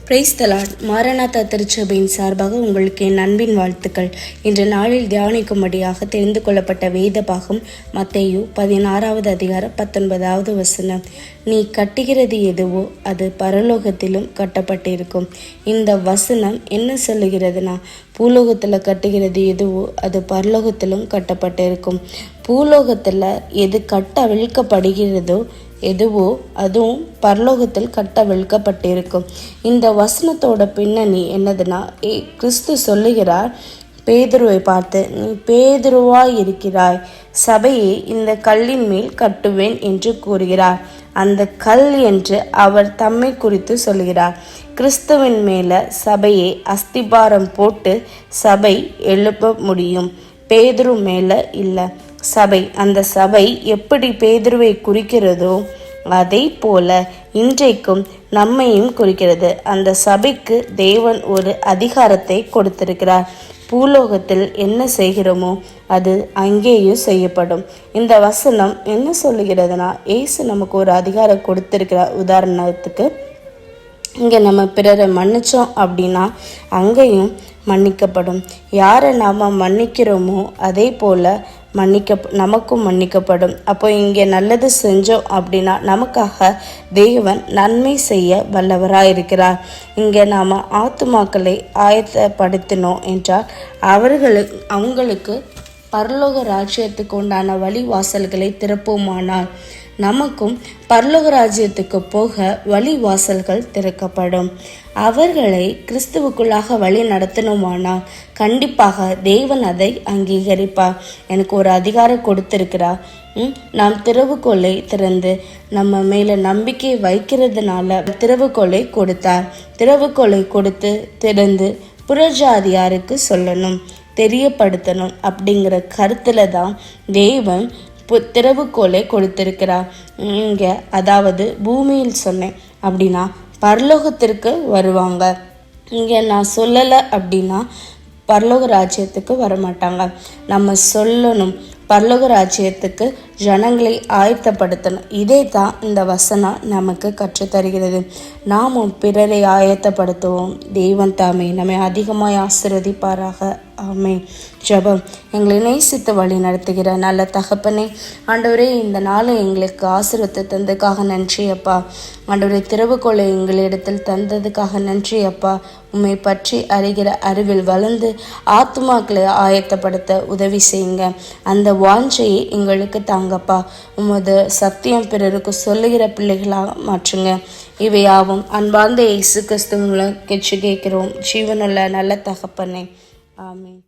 Praise the Lord. Maranatha திருச்சபையின் சார்பாக உங்களுக்கு என் அன்பின் வாழ்த்துக்கள். இன்று நாளில் தியானிக்கும்படியாக தெரிந்து கொள்ளப்பட்ட வேத பாகம் மத்தேயு 16வது அதிகாரம் 19வது வசனம். நீ கட்டுகிறது எதுவோ அது பரலோகத்திலும் கட்டப்பட்டிருக்கும். இந்த வசனம் என்ன சொல்லுகிறதுனா, பூலோகத்தில் கட்டுகிறது எதுவோ அது பரலோகத்திலும் கட்டப்பட்டிருக்கும். பூலோகத்தில் எது கட்டவிழ்க்கப்படுகிறதோ எதுவோ அதுவும் பரலோகத்தில் கட்டவிழ்க்கப்பட்டிருக்கும். இந்த வசனத்தோட பின்னணி என்னதுன்னா, கிறிஸ்து சொல்லுகிறார் பேதுருவை பார்த்து, நீ பேதுருவாய் இருக்கிறாய், சபையை இந்த கல்லின் மேல் கட்டுவேன் என்று கூறுகிறார். அந்த கல் என்று அவர் தம்மை குறித்து சொல்கிறார். கிறிஸ்துவின் மேல சபையை அஸ்திபாரம் போட்டு சபை எழுப்ப முடியும், பேதுரு மேல இல்லை. சபை, அந்த சபை எப்படி பேதுருவை குறிக்கிறதோ அதை போல இன்றைக்கும் நம்மையும் குறிக்கிறது. அந்த சபைக்கு தேவன் ஒரு அதிகாரத்தை கொடுத்திருக்கிறார். பூலோகத்தில் என்ன செய்கிறோமோ அது அங்கேயும் செய்யப்படும். இந்த வசனம் என்ன சொல்லுகிறதுனா, இயேசு நமக்கு ஒரு அதிகாரம் கொடுத்திருக்கிறார். உதாரணத்துக்கு, இங்கே நம்ம பிறரை மன்னித்தோம் அப்படின்னா அங்கேயும் மன்னிக்கப்படும். யாரை நாம் மன்னிக்கிறோமோ அதே போல் நமக்கும் மன்னிக்கப்படும். அப்போ இங்கே நல்லது செஞ்சோம் அப்படின்னா நமக்காக தேவன் நன்மை செய்ய வல்லவராக இருக்கிறார். இங்கே நாம் ஆத்துமாக்களை ஆயத்தப்படுத்தினோம் என்றால் அவங்களுக்கு பரலோக ராஜ்யத்துக்கு உண்டான வழி வாசல்களை திறப்போமானால் நமக்கும் பரலோக ராஜ்யத்துக்கு போக வழி வாசல்கள் திறக்கப்படும். அவர்களை கிறிஸ்துவுக்குள்ளாக வழி நடத்தணுமானால் கண்டிப்பாக தேவன் அதை அங்கீகரிப்பார். எனக்கு ஒரு அதிகாரம் கொடுத்திருக்கிறார். நாம் திறவுகோலை திறந்து நம்ம மேல நம்பிக்கை வைக்கிறதுனால திறவுகோலை கொடுத்தார். திறவுகோலை கொடுத்து திறந்து புறஜாதியாருக்கு சொல்லணும், தெரியப்படுத்தணும் அப்படிங்கிற கருத்துல தான் தேவன் திறவுகோலை கொடுத்திருக்கிறார். இங்கே அதாவது பூமியில் சொன்னேன் அப்படின்னா பரலோகத்திற்கு வருவாங்க. இங்கே நான் சொல்லலை அப்படின்னா பரலோக ராஜ்யத்துக்கு வரமாட்டாங்க. நம்ம சொல்லணும், பரலோக ராஜ்யத்துக்கு ஜனங்களை ஆயத்தப்படுத்தணும். இதே தான் இந்த வசனம் நமக்கு கற்றுத்தருகிறது. நாமும் பிறரை ஆயத்தப்படுத்துவோம். தெய்வன் தாமே நம்மை அதிகமாய் ஆசீர்வதிப்பாராக. ஆமென். ஜெபம். எங்களை நேசித்து வழி நடத்துகிற நல்ல தகப்பனே, ஆண்டவரே, இந்த நாளை எங்களுக்கு ஆசீர்வத்தை தந்ததுக்காக நன்றி அப்பா. ஆண்டவரே, திறவுகோலை எங்களிடத்தில் தந்ததுக்காக நன்றி அப்பா. உம்மை பற்றி அறிகிற அறிவில் வளர்ந்து ஆத்துமாக்களை ஆயத்தப்படுத்த உதவி செய்யுங்க. அந்த வாஞ்சையை எங்களுக்கு தாங்கப்பா. உமது சத்தியம் பிறருக்கு சொல்லுகிற பிள்ளைகளாக மாற்றுங்க. இவையாவும் அன்பார்ந்த இயேசு கிறிஸ்துவின் மூலம் கேட்கிறோம். ஜீவனுள்ள நல்ல தகப்பனே. ஆமென்.